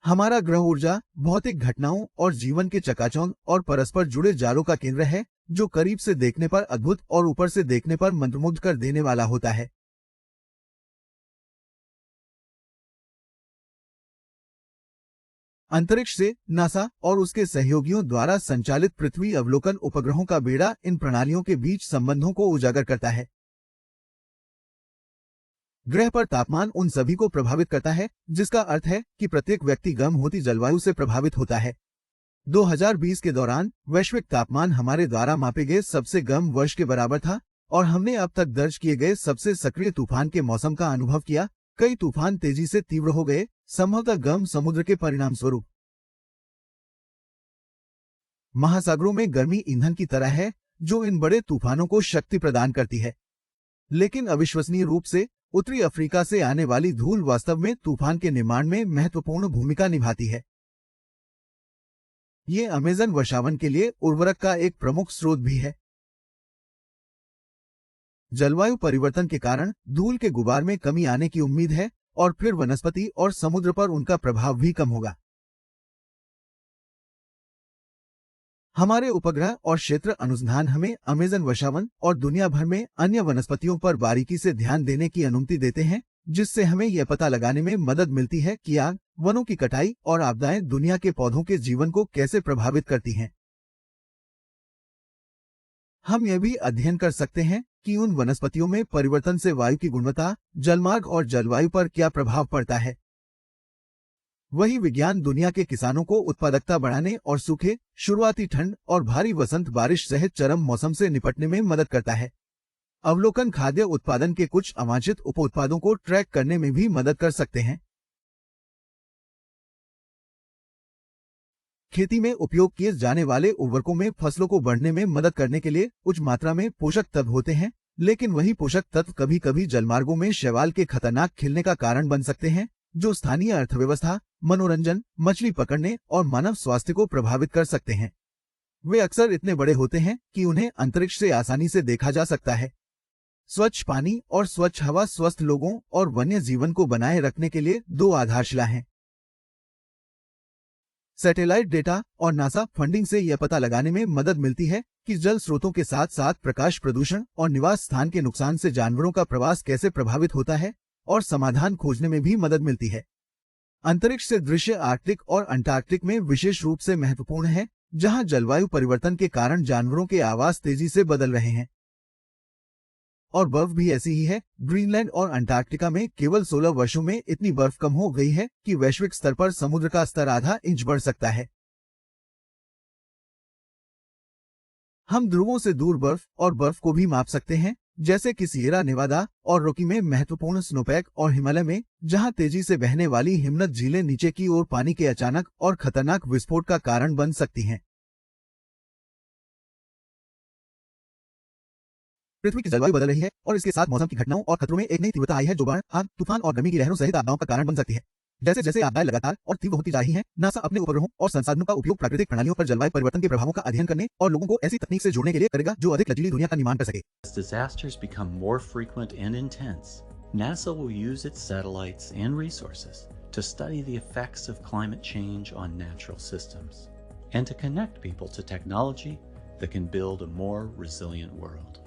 हमारा ग्रह ऊर्जा भौतिक घटनाओं और जीवन के चकाचौंध और परस्पर जुड़े जालों का केंद्र है, जो करीब से देखने पर अद्भुत और ऊपर से देखने पर मंत्रमुग्ध कर देने वाला होता है। अंतरिक्ष से नासा और उसके सहयोगियों द्वारा संचालित पृथ्वी अवलोकन उपग्रहों का बेड़ा इन प्रणालियों के बीच संबंधों को उजागर करता है। ग्रह पर तापमान उन सभी को प्रभावित करता है, जिसका अर्थ है कि प्रत्येक व्यक्ति गर्म होती जलवायु से प्रभावित होता है। 2020 के दौरान वैश्विक तापमान हमारे द्वारा मापे गए सबसे गर्म वर्ष के बराबर था और हमने अब तक दर्ज किए गए सबसे सक्रिय तूफान के मौसम का अनुभव किया। कई तूफान तेजी से तीव्र हो गए, संभवतः गर्म समुद्र के परिणाम स्वरूप। महासागरों में गर्मी ईंधन की तरह है, जो इन बड़े तूफानों को शक्ति प्रदान करती है। लेकिन अविश्वसनीय रूप से उत्तरी अफ्रीका से आने वाली धूल वास्तव में तूफान के निर्माण में महत्वपूर्ण भूमिका निभाती है। ये अमेज़न वर्षावन के लिए उर्वरक का एक प्रमुख स्रोत भी है। जलवायु परिवर्तन के कारण धूल के गुबार में कमी आने की उम्मीद है और फिर वनस्पति और समुद्र पर उनका प्रभाव भी कम होगा। हमारे उपग्रह और क्षेत्र अनुसंधान हमें अमेज़न वर्षावन और दुनिया भर में अन्य वनस्पतियों पर बारीकी से ध्यान देने की अनुमति देते हैं, जिससे हमें यह पता लगाने में मदद मिलती है कि आग, वनों की कटाई और आपदाएं दुनिया के पौधों के जीवन को कैसे प्रभावित करती हैं। हम यह भी अध्ययन कर सकते हैं कि उन वनस्पतियों में परिवर्तन से वायु की गुणवत्ता, जलमार्ग और जलवायु पर क्या प्रभाव पड़ता है। वही विज्ञान दुनिया के किसानों को उत्पादकता बढ़ाने और सूखे, शुरुआती ठंड और भारी वसंत बारिश सहित चरम मौसम से निपटने में मदद करता है। अवलोकन खाद्य उत्पादन के कुछ अवांछित उप उत्पादों को ट्रैक करने में भी मदद कर सकते हैं। खेती में उपयोग किए जाने वाले उर्वरकों में फसलों को बढ़ने में मदद करने के लिए उच्च मात्रा में पोषक तत्व होते हैं, लेकिन वही पोषक तत्व कभी कभी जलमार्गों में शैवाल के खतरनाक खिलने का कारण बन सकते हैं, जो स्थानीय अर्थव्यवस्था, मनोरंजन, मछली पकड़ने और मानव स्वास्थ्य को प्रभावित कर सकते हैं। वे अक्सर इतने बड़े होते हैं कि उन्हें अंतरिक्ष से आसानी से देखा जा सकता है। स्वच्छ पानी और स्वच्छ हवा स्वस्थ लोगों और वन्य जीवन को बनाए रखने के लिए दो आधारशिला हैं। सैटेलाइट डेटा और नासा फंडिंग से यह पता लगाने में मदद मिलती है कि जल स्रोतों के साथ साथ प्रकाश प्रदूषण और निवास स्थान के नुकसान से जानवरों का प्रवास कैसे प्रभावित होता है, और समाधान खोजने में भी मदद मिलती है। अंतरिक्ष से दृश्य आर्कटिक और अंटार्कटिक में विशेष रूप से महत्वपूर्ण है, जहां जलवायु परिवर्तन के कारण जानवरों के आवास तेजी से बदल रहे हैं। और बर्फ भी ऐसी ही है। ग्रीनलैंड और अंटार्कटिका में केवल 16 वर्षों में इतनी बर्फ कम हो गई है कि वैश्विक स्तर पर समुद्र का स्तर आधा इंच बढ़ सकता है। हम ध्रुवों से दूर बर्फ और बर्फ को भी माप सकते हैं, जैसे कि सिएरा नेवादा और रॉकी में महत्वपूर्ण स्नोपैक, और हिमालय में जहां तेजी से बहने वाली हिमनद झीलें नीचे की ओर पानी के अचानक और खतरनाक विस्फोट का कारण बन सकती हैं। पृथ्वी की जलवायु बदल रही है और इसके साथ मौसम की घटनाओं और खतरों में एक नई तीव्रता आई है, जो बाढ़, आग, तूफान और गर्मी की लहरों सहित आपदाओं का कारण बन सकती है। जैसे जैसे आपदाएं लगातार और तीव्र होती जा रही हैं, नासा अपने उपग्रहों और संसाधनों का उपयोग प्राकृतिक प्रणालियों पर जलवायु परिवर्तन के प्रभावों का अध्ययन करने और लोगों को ऐसी तकनीक से जोड़ने के लिए करेगा जो अधिक लचीली दुनिया का निर्माण कर सके। As disasters become more frequent and intense, NASA will use its satellites and resources to study the effects of climate change on natural systems and to connect people to technology that can build a more resilient world.